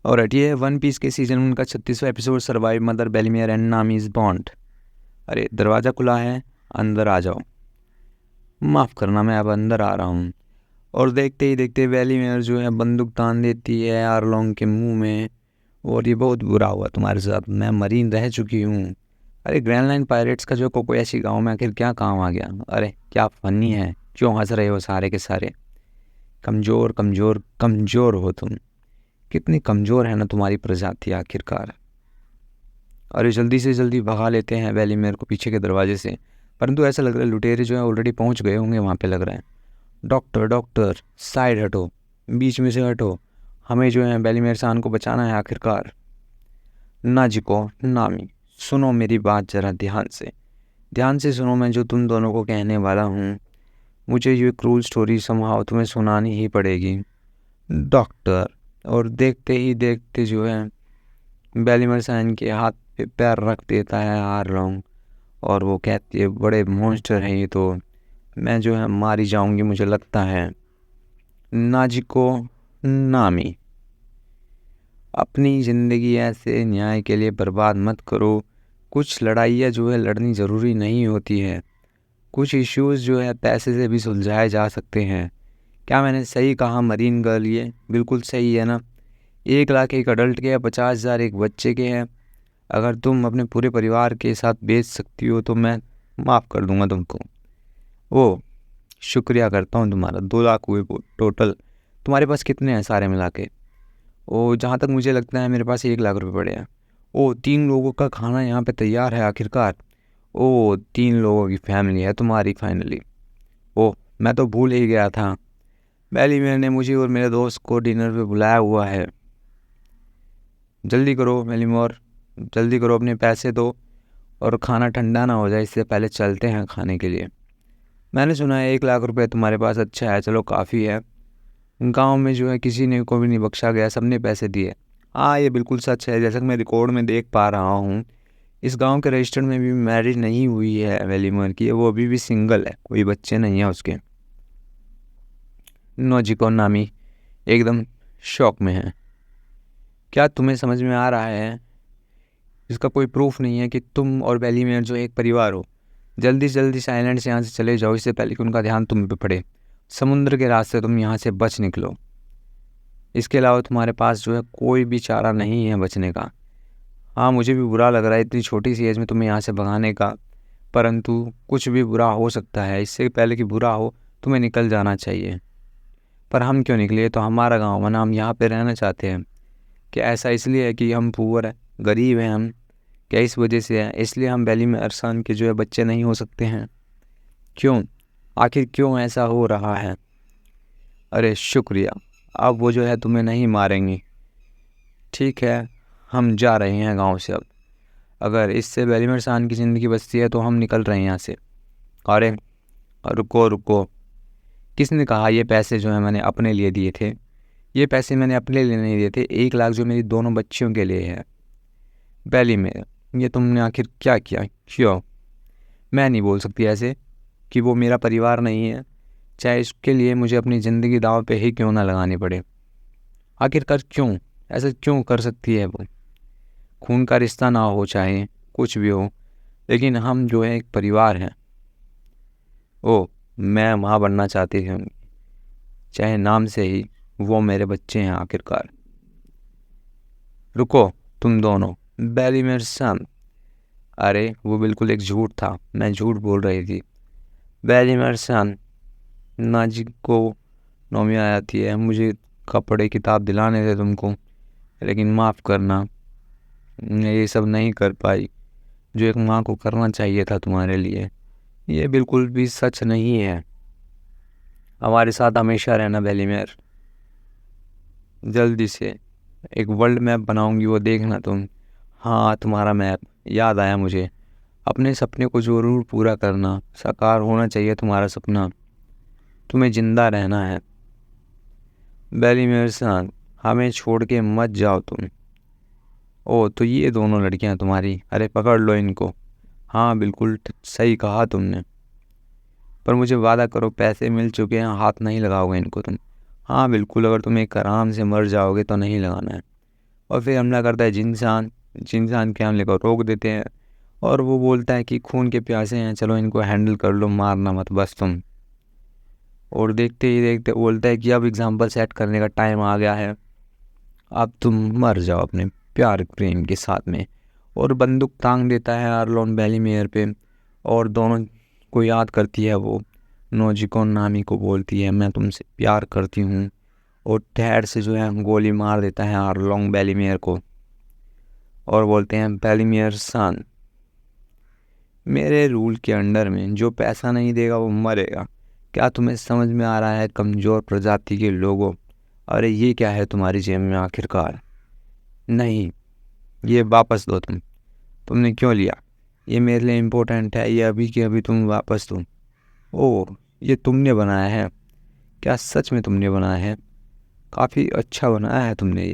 और ये one piece के सीजन 1 का 36वां एपिसोड सर्वाइव मदर बेलीमेयर एंड नामीज बॉन्ड। अरे दरवाज़ा खुला है, अंदर आ जाओ। माफ़ करना, मैं अब अंदर आ रहा हूँ। और देखते ही देखते बेलीमेयर जो है बंदूक तान देती है आर्लोंग के मुंह में। और ये बहुत बुरा हुआ तुम्हारे साथ, मैं मरीन रह चुकी हूँ। अरे ग्रैंड लाइन पायरेट्स का जो कोकोयाशी गाँव में आखिर क्या काम आ गया? अरे क्या फनी है, क्यों हंस रहे हो सारे के सारे? कमज़ोर कमज़ोर कमज़ोर हो तुम। कितनी कमज़ोर है ना तुम्हारी प्रजाति आखिरकार। और ये जल्दी से जल्दी भगा लेते हैं वेलीमेयर को पीछे के दरवाजे से। परंतु ऐसा लग रहा है लुटेरे जो है ऑलरेडी पहुंच गए होंगे वहाँ पे, लग रहा है। डॉक्टर डॉक्टर साइड हटो, बीच में से हटो, हमें जो है वेलीमेयर सान को बचाना है आखिरकार। नाजिको, नामी, सुनो मेरी बात ज़रा ध्यान से सुनो, मैं जो तुम दोनों को कहने वाला हूँ। मुझे ये क्रूल स्टोरी समहाउ तुम्हें सुनानी ही पड़ेगी। डॉक्टर। और देखते ही देखते जो है बेलीमर सैन के हाथ पे पैर रख देता है आर्लोंग। और वो कहती है बड़े मॉन्स्टर हैं ये तो, मैं जो है मारी जाऊंगी मुझे लगता है। नाजिको, नामी, अपनी ज़िंदगी ऐसे न्याय के लिए बर्बाद मत करो। कुछ लड़ाइयाँ जो है लड़नी ज़रूरी नहीं होती है। कुछ इश्यूज़ जो है पैसे से भी सुलझाए जा सकते हैं। क्या मैंने सही कहा मरीन गर्ल? ये बिल्कुल सही है ना? 1 लाख एक अडल्ट के है, 50,000 एक बच्चे के हैं। अगर तुम अपने पूरे परिवार के साथ बेच सकती हो तो मैं माफ़ कर दूंगा तुमको। ओ, शुक्रिया करता हूँ तुम्हारा। 2 लाख हुए टोटल। तुम्हारे पास कितने हैं सारे मिला के? ओ, जहाँ तक मुझे लगता है मेरे पास 1 लाख रुपए पड़े हैं। ओ, 3 लोगों का खाना यहाँ पे तैयार है आखिरकार। ओ, 3 लोगों की फैमिली है तुम्हारी फाइनली। ओ, मैं तो भूल ही गया था। वेलीमेयर ने मुझे और मेरे दोस्त को डिनर पे बुलाया हुआ है। जल्दी करो वेलीमेयर, जल्दी करो, अपने पैसे दो और खाना ठंडा ना हो जाए, इससे पहले चलते हैं खाने के लिए। मैंने सुना है 1 लाख रुपए तुम्हारे पास, अच्छा है, चलो काफ़ी है। गांव में जो है किसी ने को भी नहीं बख्शा गया, सबने पैसे दिए। हाँ, ये बिल्कुल सच है, जैसा कि मैं रिकॉर्ड में देख पा रहा हूँ। इस गांव के रजिस्टर में भी मैरिज नहीं हुई है वेलीमेयर की, वो अभी भी सिंगल है, कोई बच्चे नहीं है उसके। नोजिको नामी एकदम शॉक में है। क्या तुम्हें समझ में आ रहा है? इसका कोई प्रूफ नहीं है कि तुम और वेलीमेयर जो एक परिवार हो। जल्दी से जल्दी साइलेंट से यहाँ से चले जाओ, इससे पहले कि उनका ध्यान तुम पे पड़े। समुद्र के रास्ते तुम यहाँ से बच निकलो। इसके अलावा तुम्हारे पास जो है कोई भी चारा नहीं है बचने का। हाँ, मुझे भी बुरा लग रहा है इतनी छोटी सी एज में तुम्हें यहाँ से भगाने का, परंतु कुछ भी बुरा हो सकता है। इससे पहले कि बुरा हो तुम्हें निकल जाना चाहिए। पर हम क्यों निकले? तो हमारा गाँव है ना, हम यहाँ पे रहना चाहते हैं। क्या ऐसा इसलिए है कि हम पुअर है, गरीब हैं हम? क्या इस वजह से है, इसलिए हम वैली में अरसान के जो है बच्चे नहीं हो सकते हैं? क्यों? आखिर क्यों ऐसा हो रहा है? अरे शुक्रिया, अब वो जो है तुम्हें नहीं मारेंगी। ठीक है, हम जा रहे हैं गांव से अब। अगर इससे वैली में अरसान की ज़िंदगी बचती है तो हम निकल रहे हैं यहाँ से। अरे रुको रुको, किसने कहा ये पैसे जो है मैंने अपने लिए दिए थे? ये पैसे मैंने अपने लिए नहीं दिए थे, 1 लाख जो मेरी दोनों बच्चियों के लिए है। वैली में ये तुमने आखिर क्या किया? क्यों? मैं नहीं बोल सकती ऐसे कि वो मेरा परिवार नहीं है, चाहे इसके लिए मुझे अपनी ज़िंदगी दांव पे ही क्यों ना लगानी पड़े। आखिरकार क्यों? ऐसा क्यों कर सकती है वो? खून का रिश्ता ना हो, चाहे कुछ भी हो, लेकिन हम जो है एक परिवार हैं। ओ, मैं माँ बनना चाहती थी उनकी, चाहे नाम से ही वो मेरे बच्चे हैं आखिरकार। रुको तुम दोनों, बैली मेरे सन। अरे वो बिल्कुल एक झूठ था, मैं झूठ बोल रही थी। बैली मेरे सन, नाजी को नोमी आ जाती है, मुझे कपड़े किताब दिलाने थे तुमको, लेकिन माफ़ करना, मैं ये सब नहीं कर पाई जो एक माँ को करना चाहिए था तुम्हारे लिए। ये बिल्कुल भी सच नहीं है। हमारे साथ हमेशा रहना बेलीमेर। जल्दी से एक वर्ल्ड मैप बनाऊंगी, वो देखना तुम। हाँ, तुम्हारा मैप याद आया मुझे। अपने सपने को ज़रूर पूरा करना, साकार होना चाहिए तुम्हारा सपना। तुम्हें जिंदा रहना है बेलीमेर सान, हमें छोड़ के मत जाओ तुम। ओ, तो ये दोनों लड़कियां तुम्हारी? अरे पकड़ लो इनको। हाँ बिल्कुल सही कहा तुमने, पर मुझे वादा करो पैसे मिल चुके हैं, हाथ नहीं लगाओगे इनको तुम? हाँ बिल्कुल, अगर तुम एक आराम से मर जाओगे तो नहीं लगाना है। और फिर हमला करता है जिनसान। जिनसान के हमले को रोक देते हैं और वो बोलता है कि खून के प्यासे हैं, चलो इनको हैंडल कर लो, मारना मत बस तुम। और देखते ही देखते बोलता है कि अब एग्जाम्पल सेट करने का टाइम आ गया है, अब तुम मर जाओ अपने प्यार प्रेम के साथ में। और बंदूक तांग देता है आर्लोन बेलीमेयर पे और दोनों को याद करती है वो। नोजिको नामी को बोलती है मैं तुमसे प्यार करती हूँ, और ठहर से जो है गोली मार देता है आर्लोन बेलीमेयर को और बोलते हैं बेलीमेयर सन, मेरे रूल के अंडर में जो पैसा नहीं देगा वो मरेगा। क्या तुम्हें समझ में आ रहा है कमज़ोर प्रजाति के लोगों? अरे ये क्या है तुम्हारी जेब में आखिरकार? नहीं, ये वापस दो तुमने क्यों लिया? ये मेरे लिए इम्पोर्टेंट है, ये अभी के अभी तुम वापस दो। ओह, ये तुमने बनाया है? क्या सच में तुमने बनाया है? काफ़ी अच्छा बनाया है तुमने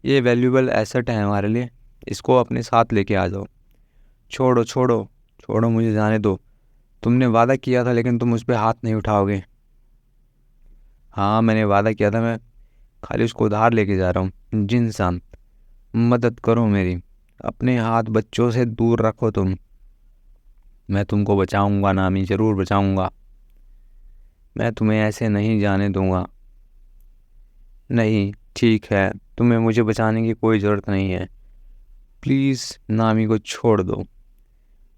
ये वैल्यूएबल एसेट है हमारे लिए, इसको अपने साथ लेके आ जाओ। छोड़ो छोड़ो छोड़ो, मुझे जाने दो। तुमने वादा किया था लेकिन तुम उस पर हाथ नहीं उठाओगे। हाँ, मैंने वादा किया था, मैं खाली उसको उधार लेके जा रहा हूँ। जिनसान, मदद करो मेरी, अपने हाथ बच्चों से दूर रखो तुम। मैं तुमको बचाऊंगा नामी, ज़रूर बचाऊंगा। मैं तुम्हें ऐसे नहीं जाने दूंगा। नहीं, ठीक है, तुम्हें मुझे बचाने की कोई ज़रूरत नहीं है। प्लीज़ नामी को छोड़ दो,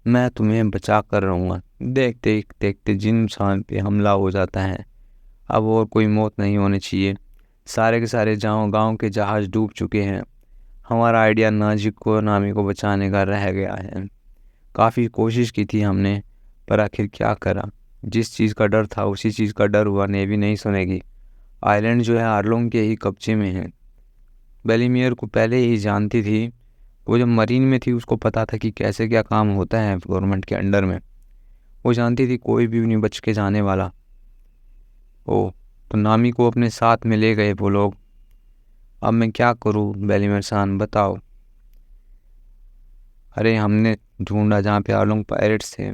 मैं तुम्हें बचा कर रहूँगा। देखते देखते जिनसान पे हमला हो जाता है। अब और कोई मौत नहीं होनी चाहिए। सारे के सारे गाँव के जहाज़ डूब चुके हैं। हमारा आइडिया नाजिको नामी को बचाने का रह गया है। काफ़ी कोशिश की थी हमने, पर आखिर क्या करा। जिस चीज़ का डर था उसी चीज़ का डर हुआ। नेवी नहीं सुनेगी। आइलैंड जो है आर्लोंग के ही कब्जे में है। बेलीमियर को पहले ही जानती थी, वो जब मरीन में थी उसको पता था कि कैसे क्या काम होता है गवर्नमेंट के अंडर में। वो जानती थी कोई भी नहीं बच के जाने वाला। ओ, तो नामी को अपने साथ में ले गए वो लोग। अब मैं क्या करूँ बेलीमियर सान, बताओ। अरे हमने ढूंढा जहाँ पे आर्लोंग पायरेट्स थे,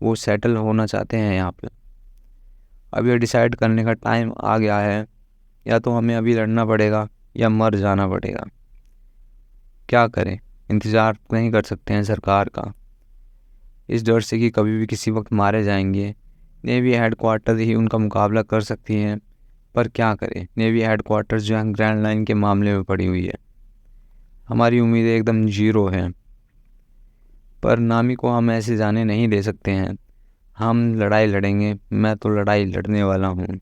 वो सेटल होना चाहते हैं यहाँ पे। अब ये डिसाइड करने का टाइम आ गया है, या तो हमें अभी लड़ना पड़ेगा या मर जाना पड़ेगा। क्या करें, इंतज़ार नहीं कर सकते हैं सरकार का, इस डर से कि कभी भी किसी वक्त मारे जाएंगे। नेवी हेडक्वार्टर ही उनका मुकाबला कर सकती हैं, पर क्या करें, नेवी हेडक्वार्टर जो है ग्रैंड लाइन के मामले में पड़ी हुई है। हमारी उम्मीदें एकदम जीरो हैं। पर नामी को हम ऐसे जाने नहीं दे सकते हैं। हम लड़ाई लड़ेंगे, मैं तो लड़ाई लड़ने वाला हूँ।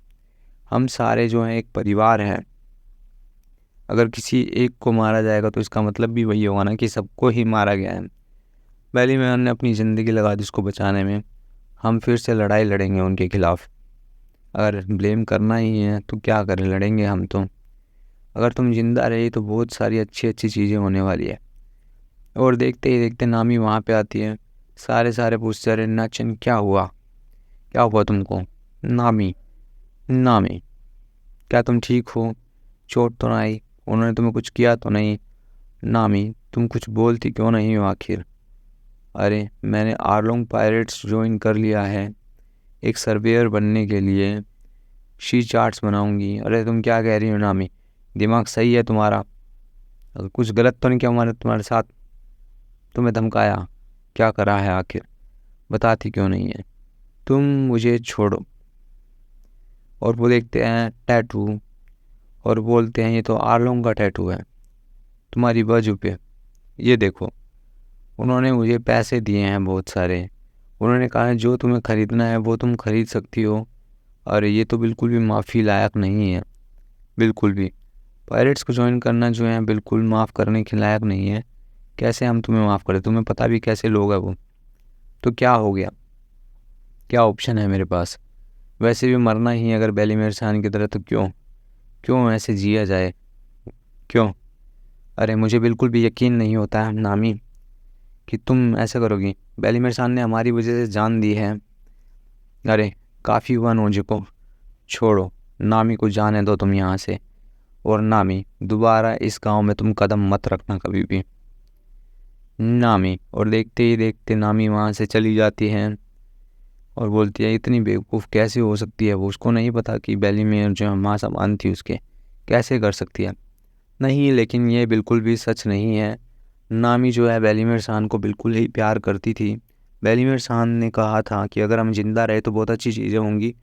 हम सारे जो हैं एक परिवार हैं। अगर किसी एक को मारा जाएगा तो इसका मतलब भी वही होगा ना कि सबको ही मारा गया है। पहले मैंने ने अपनी ज़िंदगी लगा दी उसको बचाने में। हम फिर से लड़ाई लड़ेंगे उनके खिलाफ़। अगर ब्लेम करना ही है तो क्या करें, लड़ेंगे हम तो। अगर तुम जिंदा रही तो बहुत सारी अच्छी अच्छी चीज़ें होने वाली है। और देखते ही देखते नामी वहाँ पे आती है। सारे पूछते, अरे नाचन क्या हुआ, क्या हुआ तुमको? नामी, नामी, क्या तुम ठीक हो? चोट तो ना आई? उन्होंने तुम्हें कुछ किया तो नहीं? नामी, तुम कुछ बोलती क्यों नहीं हो आखिर? अरे मैंने आर्लोंग पायरेट्स ज्वाइन कर लिया है एक सर्वेयर बनने के लिए। शी चार्ट्स बनाऊंगी। अरे तुम क्या कह रही हो नामी, दिमाग सही है तुम्हारा? अगर कुछ गलत तो नहीं किया तुम्हारे साथ? तुम्हें धमकाया, क्या करा है आखिर? बताती क्यों नहीं है? तुम मुझे छोड़ो। और वो देखते हैं टैटू और बोलते हैं ये तो आर्लोंग का टैटू है तुम्हारी बाजू पे, ये देखो। उन्होंने मुझे पैसे दिए हैं बहुत सारे। उन्होंने कहा है जो तुम्हें ख़रीदना है वो तुम खरीद सकती हो। और ये तो बिल्कुल भी माफ़ी लायक नहीं है, बिल्कुल भी। पायरेट्स को ज्वाइन करना जो है बिल्कुल माफ़ करने के लायक नहीं है। कैसे हम तुम्हें माफ़ करें? तुम्हें पता भी कैसे लोग हैं वो। तो क्या हो गया, क्या ऑप्शन है मेरे पास? वैसे भी मरना ही है अगर बेलीमेयर सान की तरह, तो क्यों क्यों ऐसे जिया जाए, क्यों? अरे मुझे बिल्कुल भी यकीन नहीं होता है नामी कि तुम ऐसा करोगी। बेलीमेयर सान ने हमारी वजह से जान दी है। अरे काफ़ी हुआ नोजी को, छोड़ो। नामी को जाने दो तुम यहाँ से। और नामी, दोबारा इस गांव में तुम कदम मत रखना कभी भी। नामी, और देखते ही देखते नामी वहाँ से चली जाती है और बोलती है इतनी बेवकूफ़ कैसे हो सकती है वो? उसको नहीं पता कि बेलीमेयर जो है माँ समान थी उसके, कैसे कर सकती है? नहीं, लेकिन ये बिल्कुल भी सच नहीं है। नामी जो है वेलिमिर सांन को बिल्कुल ही प्यार करती थी। वेलिमिर सांन ने कहा था कि अगर हम जिंदा रहे तो बहुत अच्छी चीज़ें होंगी।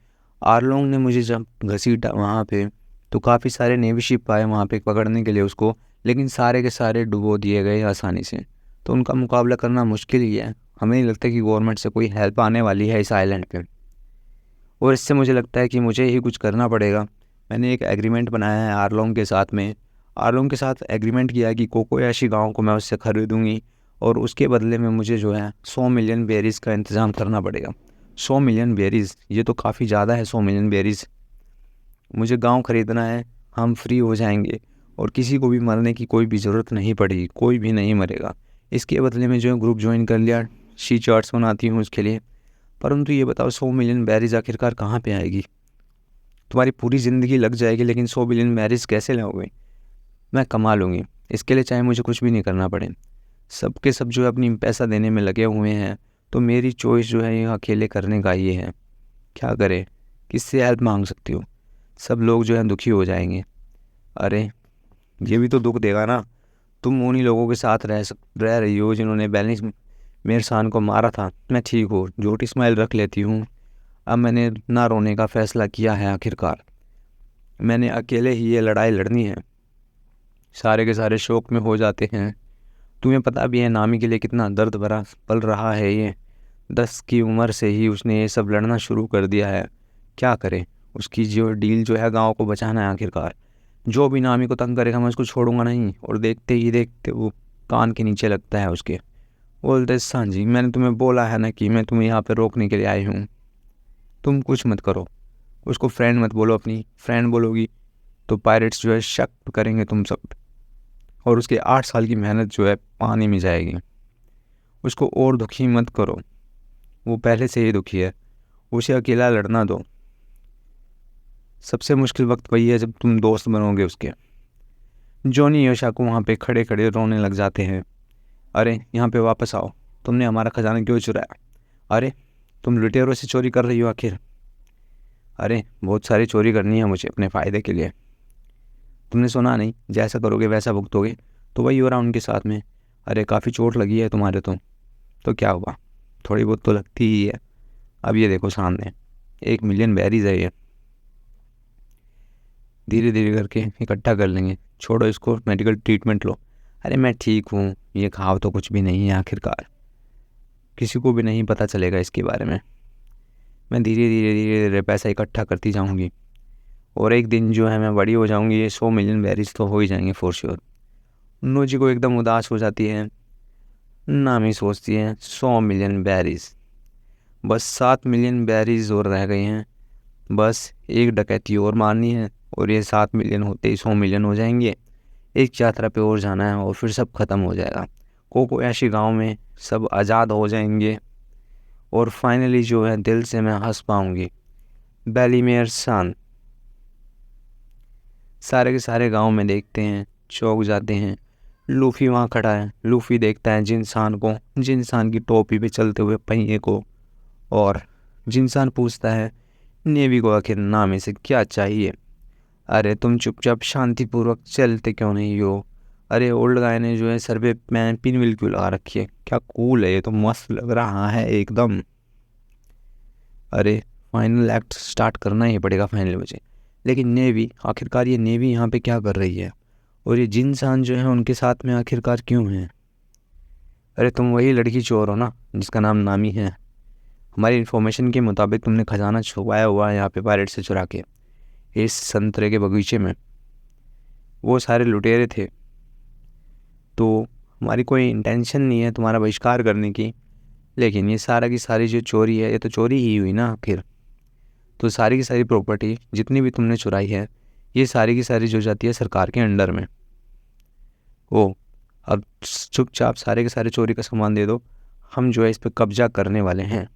आर्लोंग ने मुझे जब घसीटा वहाँ पे, तो काफ़ी सारे नेवी शिप आए वहाँ पे पकड़ने के लिए उसको, लेकिन सारे के सारे डुबो दिए गए आसानी से। तो उनका मुकाबला करना मुश्किल ही है। हमें नहीं लगता कि गवर्नमेंट से कोई हेल्प आने वाली है इस आइलैंड पे, और इससे मुझे लगता है कि मुझे ही कुछ करना पड़ेगा। मैंने एक एग्रीमेंट बनाया है आर्लोंग के साथ में। आर्लोंग के साथ एग्रीमेंट किया है कि कोकोयाशी गांव को मैं उससे खरीदूंगी, और उसके बदले में मुझे जो है 100 मिलियन बेरीज़ का इंतज़ाम करना पड़ेगा। 100 मिलियन बेरीज़, ये तो काफ़ी ज़्यादा है। 100 मिलियन बेरीज़ मुझे गांव खरीदना है। हम फ्री हो जाएंगे और किसी को भी मरने की कोई भी ज़रूरत नहीं पड़ेगी, कोई भी नहीं मरेगा। इसके बदले में जो है ग्रुप ज्वाइन कर लिया, शी चार्ट्स बनाती हूँ उसके लिए। परंतु ये बताओ 100 मिलियन बेरीज़ आखिरकार कहाँ पे आएगी? तुम्हारी पूरी ज़िंदगी लग जाएगी, लेकिन 100 मिलियन बेरीज़ कैसे लाओगे? मैं कमा लूँगी, इसके लिए चाहे मुझे कुछ भी नहीं करना पड़े। सब के सब जो है अपनी पैसा देने में लगे हुए हैं, तो मेरी चॉइस जो है ये अकेले करने का ये है। क्या करें? किससे हेल्प मांग सकती हो? सब लोग जो है दुखी हो जाएंगे। अरे ये भी तो दुख देगा ना। तुम उन्हीं लोगों के साथ रह रही हो जिन्होंने बैलेंस मेरे शान को मारा था। मैं ठीक हूँ, झूठी स्माइल रख लेती हूँ। अब मैंने ना रोने का फैसला किया है। आखिरकार मैंने अकेले ही ये लड़ाई लड़नी है। सारे के सारे शौक में हो जाते हैं। तुम्हें पता भी है नामी के लिए कितना दर्द भरा पल रहा है ये। 10 की उम्र से ही उसने ये सब लड़ना शुरू कर दिया है। क्या करे? उसकी जो डील जो है गांव को बचाना है। आखिरकार जो भी नामी को तंग करेगा मैं उसको छोड़ूंगा नहीं। और देखते ही देखते वो कान के नीचे लगता है उसके। बोलते सांझी, मैंने तुम्हें बोला है ना कि मैं तुम्हें यहाँ पे रोकने के लिए आई हूँ। तुम कुछ मत करो। उसको फ्रेंड मत बोलो, अपनी फ्रेंड बोलोगी तो पायरेट्स जो है शक करेंगे तुम सब, और उसके 8 साल की मेहनत जो है पानी में जाएगी। उसको और दुखी मत करो, वो पहले से ही दुखी है। उसे अकेला लड़ना दो। सबसे मुश्किल वक्त वही है जब तुम दोस्त बनोगे उसके। जॉनी योशाकू वहाँ पे खड़े खड़े रोने लग जाते हैं। अरे यहाँ पे वापस आओ, तुमने हमारा खजाना क्यों चुराया? अरे तुम लुटेरों से चोरी कर रही हो आखिर? अरे बहुत सारी चोरी करनी है मुझे अपने फ़ायदे के लिए। तुमने सुना नहीं, जैसा करोगे वैसा भुगतोगे। तो वही हो रहा उनके साथ में। अरे काफ़ी चोट लगी है तुम्हारे तो क्या हुआ? थोड़ी बहुत तो लगती ही है। अब ये देखो सामने 1 मिलियन बेरीज है, ये धीरे धीरे करके इकट्ठा कर लेंगे। छोड़ो इसको, मेडिकल ट्रीटमेंट लो। अरे मैं ठीक हूँ, ये खाओ तो कुछ भी नहीं है। आखिरकार किसी को भी नहीं पता चलेगा इसके बारे में। मैं धीरे धीरे धीरे धीरे पैसा इकट्ठा करती जाऊँगी, और एक दिन जो है मैं बड़ी हो जाऊँगी। ये 100 मिलियन बेरीज तो हो ही जाएंगे फॉर श्योर। नोजी को एकदम उदास हो जाती है। नामी सोचती है 100 मिलियन बेरीज, बस 7 मिलियन बेरीज और रह गई हैं। बस एक डकैती और मारनी है, और ये 7 मिलियन होते ही 100 मिलियन हो जाएंगे। एक यात्रा पे और जाना है और फिर सब खत्म हो जाएगा। कोकोयाशी गांव में सब आज़ाद हो जाएंगे, और फाइनली जो है दिल से मैं हंस पाऊंगी। बेलीमेयर सान। सारे के सारे गांव में देखते हैं, चौंक जाते हैं। लूफी वहाँ खड़ा है। लूफी देखता है जिनसान को, जिनसान की टोपी पे चलते हुए पहिए को, और जिनसान पूछता है नेवी को आखिर नामी से क्या चाहिए? अरे तुम चुपचाप शांतिपूर्वक चलते क्यों नहीं हो? अरे ओल्ड गाय ने जो है सर पे पिन व्हील क्यों लगा रखी है? क्या कूल है, ये तो मस्त लग रहा है एकदम। अरे फाइनल एक्ट स्टार्ट करना ही पड़ेगा फाइनल मुझे। लेकिन नेवी, आखिरकार ये नेवी यहाँ पे क्या कर रही है? और ये जिनसान जो है उनके साथ में आखिरकार क्यों है? अरे तुम वही लड़की चोर हो ना जिसका नाम नामी है? हमारी इन्फॉर्मेशन के मुताबिक तुमने खजाना छुपाया हुआ है यहाँ पे पायरेट से चुरा के, इस संतरे के बगीचे में। वो सारे लुटेरे थे, तो हमारी कोई इंटेंशन नहीं है तुम्हारा बहिष्कार करने की। लेकिन ये सारा की सारी जो चोरी है, ये तो चोरी ही हुई ना आखिर। तो सारी की सारी प्रॉपर्टी जितनी भी तुमने चुराई है, ये सारी की सारी जो जाती है सरकार के अंडर में। ओ, अब चुपचाप सारे के सारे चोरी का सामान दे दो, हम जो है इस पर कब्जा करने वाले हैं।